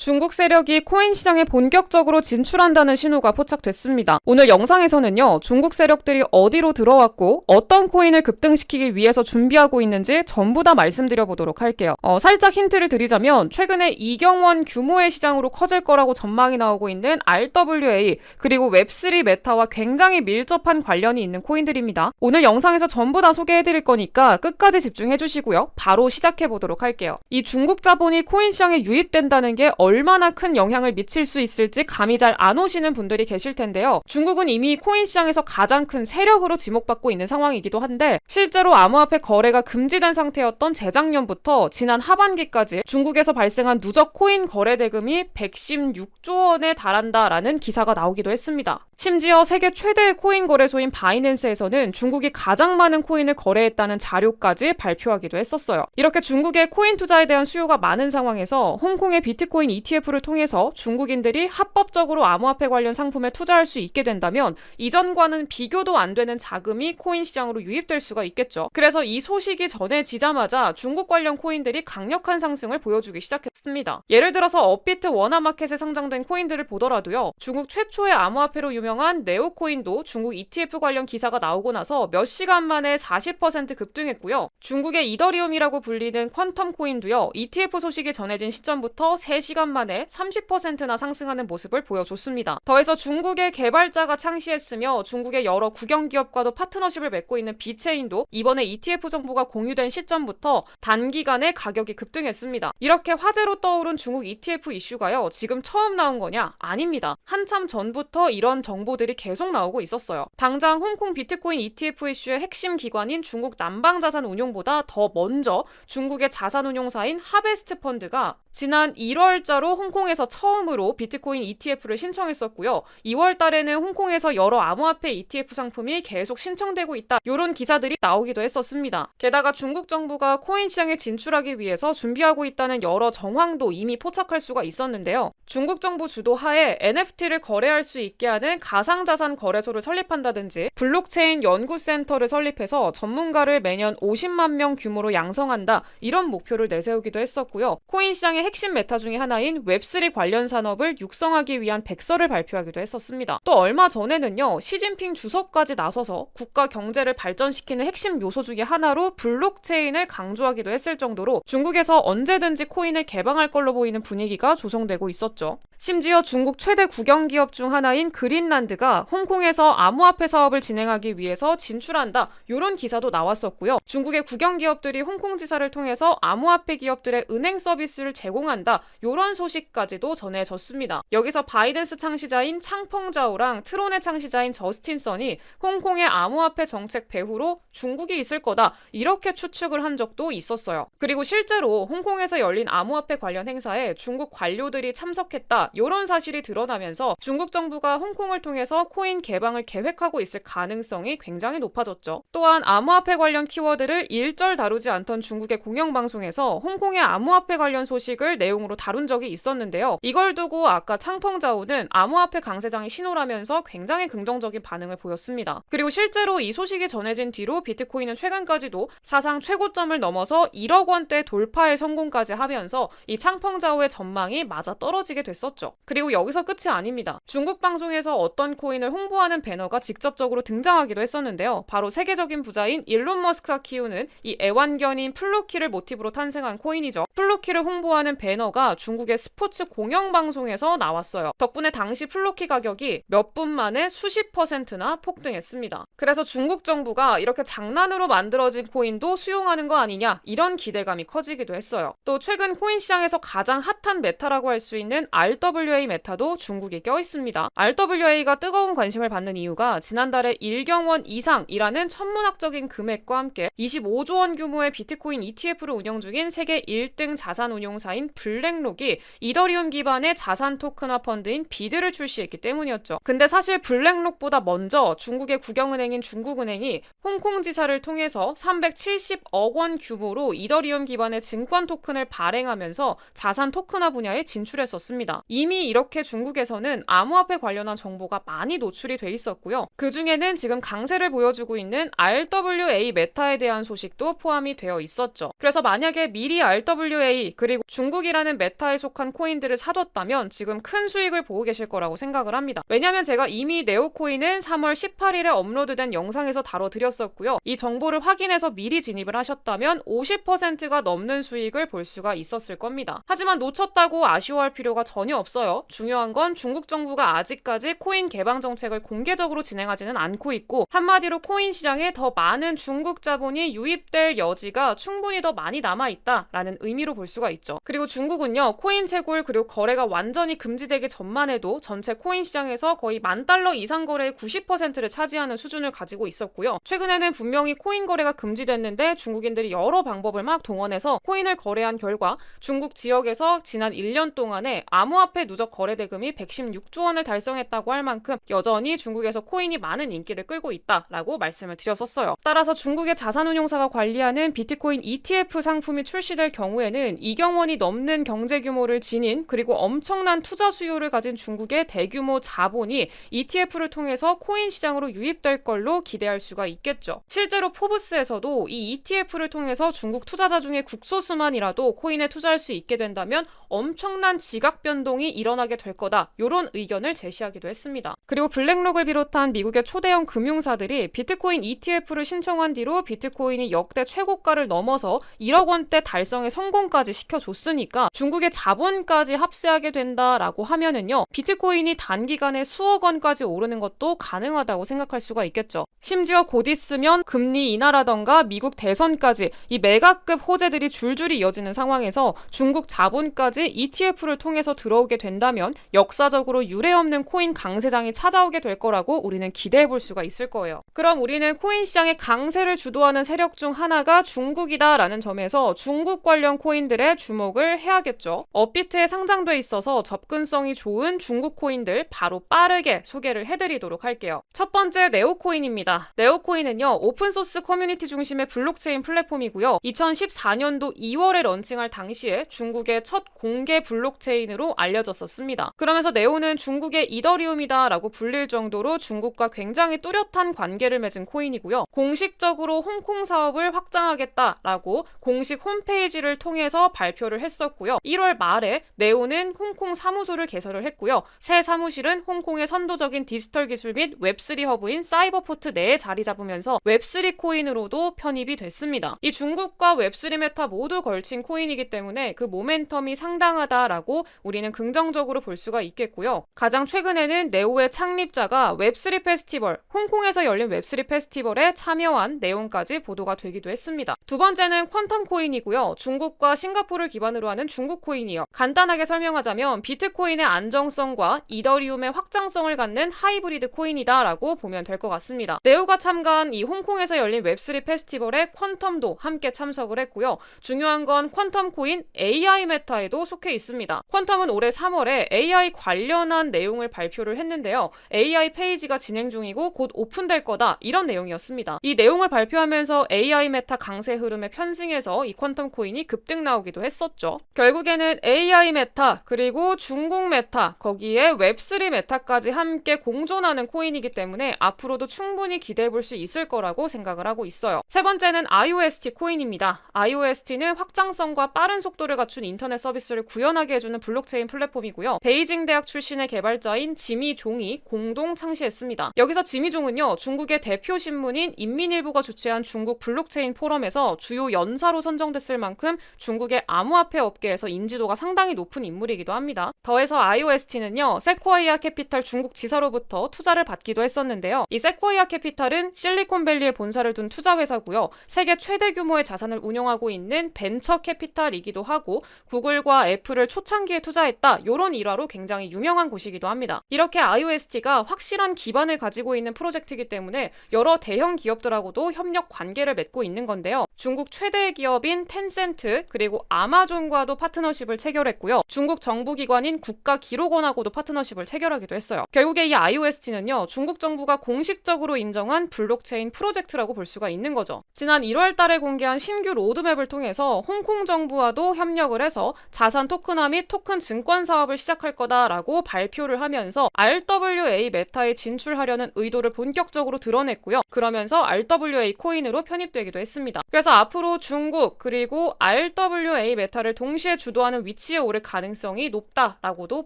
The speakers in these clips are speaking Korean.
중국 세력이 코인 시장에 본격적으로 진출한다는 신호가 포착됐습니다. 오늘 영상에서는요, 중국 세력들이 어디로 들어왔고 어떤 코인을 급등시키기 위해서 준비하고 있는지 전부 다 말씀드려보도록 할게요. 살짝 힌트를 드리자면 최근에 이경원 규모의 시장으로 커질 거라고 전망이 나오고 있는 RWA 그리고 웹3 메타와 굉장히 밀접한 관련이 있는 코인들입니다. 오늘 영상에서 전부 다 소개해드릴 거니까 끝까지 집중해주시고요. 바로 시작해보도록 할게요. 이 중국 자본이 코인 시장에 유입된다는 게 얼마나 큰 영향을 미칠 수 있을지 감이 잘 안 오시는 분들이 계실 텐데요. 중국은 이미 코인 시장에서 가장 큰 세력으로 지목받고 있는 상황이기도 한데 실제로 암호화폐 거래가 금지된 상태였던 재작년부터 지난 하반기까지 중국에서 발생한 누적 코인 거래 대금이 116조 원에 달한다라는 기사가 나오기도 했습니다. 심지어 세계 최대의 코인 거래소인 바이낸스에서는 중국이 가장 많은 코인을 거래했다는 자료까지 발표하기도 했었어요. 이렇게 중국의 코인 투자에 대한 수요가 많은 상황에서 홍콩의 비트코인 ETF를 통해서 중국인들이 합법적으로 암호화폐 관련 상품에 투자할 수 있게 된다면 이전과는 비교도 안 되는 자금이 코인 시장으로 유입될 수가 있겠죠. 그래서 이 소식이 전해지자마자 중국 관련 코인들이 강력한 상승을 보여주기 시작했습니다. 예를 들어서 업비트 원화마켓에 상장된 코인들을 보더라도요. 중국 최초의 암호화폐로 유명한 네오코인도 중국 ETF 관련 기사가 나오고 나서 몇 시간 만에 40% 급등했고요. 중국의 이더리움이라고 불리는 퀀텀 코인도요. ETF 소식이 전해진 시점부터 3시간 만에 30%나 상승하는 모습을 보여줬습니다. 더해서 중국의 개발자가 창시했으며 중국의 여러 국영기업과도 파트너십을 맺고 있는 비체인도 이번에 ETF 정보가 공유된 시점부터 단기간에 가격이 급등했습니다. 이렇게 화제로 떠오른 중국 ETF 이슈가요. 지금 처음 나온 거냐? 아닙니다. 한참 전부터 이런 정보들이 계속 나오고 있었어요. 당장 홍콩 비트코인 ETF 이슈의 핵심 기관인 중국 남방자산운용보다 더 먼저 중국의 자산운용사인 하베스트 펀드가 지난 1월자로 홍콩에서 처음으로 비트코인 ETF를 신청했었고요. 2월 달에는 홍콩에서 여러 암호화폐 ETF 상품이 계속 신청되고 있다. 이런 기사들이 나오기도 했었습니다. 게다가 중국 정부가 코인 시장에 진출하기 위해서 준비하고 있다는 여러 정황도 이미 포착할 수가 있었는데요. 중국 정부 주도하에 NFT를 거래할 수 있게 하는 가상자산 거래소를 설립한다든지 블록체인 연구센터를 설립해서 전문가를 매년 50만 명 규모로 양성한다. 이런 목표를 내세우기도 했었고요. 코인 시장의 핵심 메타 중에 하나인 웹3 관련 산업을 육성하기 위한 백서를 발표하기도 했었습니다. 또 얼마 전에는요. 시진핑 주석까지 나서서 국가 경제를 발전시키는 핵심 요소 중에 하나로 블록체인을 강조하기도 했을 정도로 중국에서 언제든지 코인을 개방할 걸로 보이는 분위기가 조성되고 있었죠. 심지어 중국 최대 국영기업 중 하나인 그린란드가 홍콩에서 암호화폐 사업을 진행하기 위해서 진출한다. 이런 기사도 나왔었고요. 중국의 국영기업들이 홍콩 지사를 통해서 암호화폐 기업들의 은행 서비스를 제공한다. 이런 소식까지도 전해졌습니다. 여기서 바이낸스 창시자인 창펑자오랑 트론의 창시자인 저스틴 선이 홍콩의 암호화폐 정책 배후로 중국이 있을 거다. 이렇게 추측을 한 적도 있었어요. 그리고 실제로 홍콩에서 열린 암호화폐 관련 행사에 중국 관료들이 참석했다. 이런 사실이 드러나면서 중국 정부가 홍콩을 통해서 코인 개방을 계획하고 있을 가능성이 굉장히 높아졌죠. 또한 암호화폐 관련 키워드를 일절 다루지 않던 중국의 공영방송에서 홍콩의 암호화폐 관련 소식을 내용으로 다룬 적이 있었는데요. 이걸 두고 아까 창펑자오는 암호화폐 강세장이 신호라면서 굉장히 긍정적인 반응을 보였습니다. 그리고 실제로 이 소식이 전해진 뒤로 비트코인은 최근까지도 사상 최고점을 넘어서 1억 원대 돌파에 성공까지 하면서 이 창펑자오의 전망이 맞아 떨어지게 됐었죠. 그리고 여기서 끝이 아닙니다. 중국 방송에서 어떤 코인을 홍보하는 배너가 직접적으로 등장하기도 했었는데요. 바로 세계적인 부자인 일론 머스크가 키우는 이 애완견인 플루키를 모티브로 탄생한 코인이죠. 플루키를 홍보하는 배너가 중국의 스포츠 공영방송에서 나왔어요. 덕분에 당시 플루키 가격이 몇 분 만에 수십 %나 폭등했습니다. 그래서 중국 정부가 이렇게 장난으로 만들어진 코인도 수용하는 거 아니냐 이런 기대감이 커지기도 했어요. 또 최근 코인 시장에서 가장 핫한 메타라고 할 수 있는 RWA 메타도 중국이 껴있습니다. RWA가 뜨거운 관심을 받는 이유가 지난달에 1경원 이상이라는 천문학적인 금액과 함께 25조 원 규모의 비트코인 ETF를 운영 중인 세계 1등 자산운용사인 블랙록이 이더리움 기반의 자산 토큰화 펀드인 비드를 출시했기 때문이었죠. 근데 사실 블랙록보다 먼저 중국의 국영은행인 중국은행이 홍콩 지사를 통해서 370억 원 규모로 이더리움 기반의 증권 토큰을 발행하면서 자산 토큰화 분야에 진출했었습니다. 이미 이렇게 중국에서는 암호화폐 관련한 정보가 많이 노출이 돼 있었고요. 그 중에는 지금 강세를 보여주고 있는 RWA 메타에 대한 소식도 포함이 되어 있었죠. 그래서 만약에 미리 RWA RWA 그리고 중국이라는 메타에 속한 코인들을 사뒀다면 지금 큰 수익을 보고 계실 거라고 생각을 합니다. 왜냐하면 제가 이미 네오코인은 3월 18일에 업로드된 영상에서 다뤄드렸었고요. 이 정보를 확인해서 미리 진입을 하셨다면 50%가 넘는 수익을 볼 수가 있었을 겁니다. 하지만 놓쳤다고 아쉬워할 필요가 전혀 없어요. 중요한 건 중국 정부가 아직까지 코인 개방 정책을 공개적으로 진행하지는 않고 있고, 한마디로 코인 시장에 더 많은 중국 자본이 유입될 여지가 충분히 더 많이 남아있다라는 의미로 볼 수가 있죠. 그리고 중국은요, 코인 채굴 그리고 거래가 완전히 금지되기 전만 해도 전체 코인 시장에서 거의 $10,000 이상 거래의 90%를 차지하는 수준을 가지고 있었고요. 최근에는 분명히 코인 거래가 금지됐는데 중국인들이 여러 방법을 막 동원해서 코인을 거래한 결과 중국 지역에서 지난 1년 동안에 암호화폐 누적 거래 대금이 116조 원을 달성했다고 할 만큼 여전히 중국에서 코인이 많은 인기를 끌고 있다라고 말씀을 드렸었어요. 따라서 중국의 자산운용사가 관리하는 비트코인 ETF 상품이 출시될 경우에는 2경 원이 넘는 경제 규모를 지닌 그리고 엄청난 투자 수요를 가진 중국의 대규모 자본이 ETF를 통해서 코인 시장으로 유입될 걸로 기대할 수가 있겠죠. 실제로 포브스에서도 이 ETF를 통해서 중국 투자자 중에 국소수만이라도 코인에 투자할 수 있게 된다면 엄청난 지각 변동이 일어나게 될 거다, 이런 의견을 제시하기도 했습니다. 그리고 블랙록을 비롯한 미국의 초대형 금융사들이 비트코인 ETF를 신청한 뒤로 비트코인이 역대 최고가를 넘어서 1억 원대 달성의 성공까지 시켜줬으니까 중국의 자본까지 합세하게 된다라고 하면은요, 비트코인이 단기간에 수억 원까지 오르는 것도 가능하다고 생각할 수가 있겠죠. 심지어 곧 있으면 금리 인하라던가 미국 대선까지 이 메가급 호재들이 줄줄이 이어지는 상황에서 중국 자본까지 ETF를 통해서 들어오게 된다면 역사적으로 유례없는 코인 강세장이 찾아오게 될 거라고 우리는 기대해 볼 수가 있을 거예요. 그럼 우리는 코인 시장의 강세를 주도하는 세력 중 하나가 중국이다라는 점에서 중국 관련 코인들에 주목을 해야겠죠. 업비트에 상장돼 있어서 접근성이 좋은 중국 코인들 바로 빠르게 소개를 해드리도록 할게요. 첫 번째, 네오코인입니다. 네오코인은요, 오픈소스 커뮤니티 중심의 블록체인 플랫폼이고요. 2014년도 2월에 런칭할 당시에 중국의 첫 공개 블록체인으로 알려졌었습니다. 그러면서 네오는 중국의 이더리움이다 라고 불릴 정도로 중국과 굉장히 뚜렷한 관계를 맺은 코인이고요. 공식적으로 홍콩 사업을 확장하겠다라고 공식 홈페이지를 통해서 발표를 했었고요. 1월 말에 네오는 홍콩 사무소를 개설을 했고요. 새 사무실은 홍콩의 선도적인 디지털 기술 및 웹3 허브인 사이버포트 내에 자리 잡으면서 웹3 코인으로도 편입이 됐습니다. 이 중국과 웹3 메타 모두 걸친 코인이기 때문에 그 모멘텀이 상당하다라고 우리는 긍정적으로 볼 수가 있겠고요. 가장 최근에는 네오의 창립자가 웹3 페스티벌, 홍콩에서 열린 웹3 페스티벌에 참여한 내용까지 보도가 되기도 했습니다. 두 번째는 퀀텀 코인이고요. 중국과 싱가포르를 기반으로 하는 중국 코인이요. 간단하게 설명하자면 비트코인의 안정성과 이더리움의 확장성을 갖는 하이브리드 코인이다라고 보면 될 것 같습니다. 네오가 참가한 이 홍콩에서 열린 웹3 페스티벌에 퀀텀도 함께 참석을 했고요. 중요한 건 퀀텀 코인 AI 메타에도 속해 있습니다. 퀀텀은 올해 3월에 AI 관련한 내용을 발표를 했는데요. AI 페이지가 진행 중이고 곧 오픈될 거다, 이런 내용이었습니다. 이 내용을 발표하면서 AI 메타 강세 흐름에 편승해서 이 퀀텀 코인이 급등 나오기도 했었죠. 결국에는 AI 메타 그리고 중국 메타 거기에 웹3 메타까지 함께 공존하는 코인이기 때문에 앞으로도 충분히 기대해 볼 수 있을 거라고 생각을 하고 있어요. 세 번째는 IOST 코인입니다. IOST는 확장성과 빠른 속도를 갖춘 인터넷 서비스를 구현하게 해주는 블록체인 플랫폼이고요. 베이징 대학 출신의 개발자인 지미 종이 공동 창시했습니다. 여기서 지미 종은요, 중국의 대표 신문인 인민일보가 주최한 중국 블록체인 포럼에서 주요 연사로 선정됐을 만큼 중국의 암호화폐 업계에서 인지도가 상당히 높은 인물이기도 합니다. 더해서 IOST는요, 세코이아 캐피탈 중국 지사로부터 투자를 받기도 했었는데요. 이 세코이아 캐피탈은 실리콘밸리에 본사를 둔 투자회사고요. 세계 최대 규모의 자산을 운영하고 있는 벤처 캐피탈이기도 하고 구글과 애플을 초창기에 투자했다, 이런 일화로 굉장히 유명한 곳이기도 합니다. 이렇게 IOST가 확실한 기반을 가지고 있는 프로젝트이기 때문에 여러 대형 기업들하고도 협력 관계를 맺고 있는 건데요. 중국 최대 기업인 텐센트 그리고 아마존과도 파트너십을 체결했고요. 중국 정부기관인 국가기록원하고도 파트너십을 체결하기도 했어요. 결국에 이 IOST는요, 중국 정부가 공식적으로 인정한 블록체인 프로젝트라고 볼 수가 있는 거죠. 지난 1월 달에 공개한 신규 로드맵을 통해서 홍콩 정부와도 협력을 해서 자산 토큰화 및 토큰 증권 사업을 시작할 거다라고 발표를 하면서 RWA 메타에 진출하려는 의도를 본격적으로 드러냈고요. 그러면서 RWA 코인으로 편입되기도 했습니다. 그래서 앞으로 중국 그리고 RWA 메타를 동시에 주도하는 위치에 오를 가능성이 높다라고도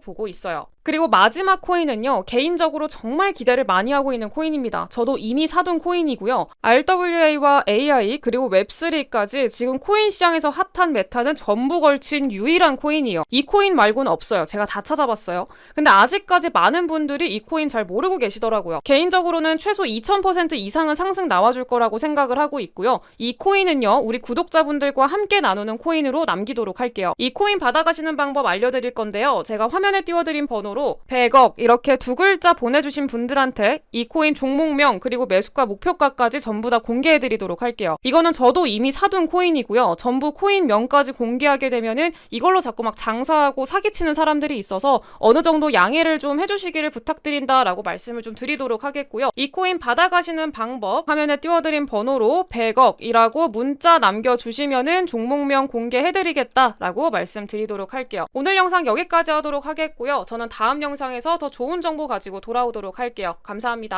보고 있어요. 그리고 마지막 코인은요, 개인적으로 정말 기대를 많이 하고 있는 코인입니다. 저도 이미 사둔 코인이고요. RWA와 AI 그리고 웹3까지 지금 코인 시장에서 핫한 메타는 전부 걸친 유일한 코인이에요. 이 코인 말고는 없어요. 제가 다 찾아봤어요. 근데 아직까지 많은 분들이 이 코인 잘 모르고 계시더라고요. 개인적으로는 최소 2000% 이상은 상승 나와줄 거라고 생각을 하고 있고요. 이 코인은요, 우리 구독자분들과 함께 나누는 코인으로 남기도록 할게요. 이 코인 받아가시는 방법 알려드릴 건데요. 제가 화면에 띄워드린 번호로 100억 이렇게 두 글자 보내주신 분들한테 이 코인 종목명 그리고 매수가 목표가까지 전부 다 공개해드리도록 할게요. 이거는 저도 이미 사둔 코인이고요. 전부 코인명까지 공개하게 되면은 이걸로 자꾸 막 장사하고 사기치는 사람들이 있어서 어느 정도 양해를 좀 해주시기를 부탁드린다라고 말씀을 좀 드리도록 하겠고요. 이 코인 받아가시는 방법 화면에 띄워드린 번호로 100억이라고 문자 남겨주시면은 종목명 공개해드리겠다라고 말씀드리도록 할게요. 오늘 영상 여기까지 하도록 하겠고요. 저는 다음 영상에서 더 좋은 정보 가지고 돌아오도록 할게요. 감사합니다.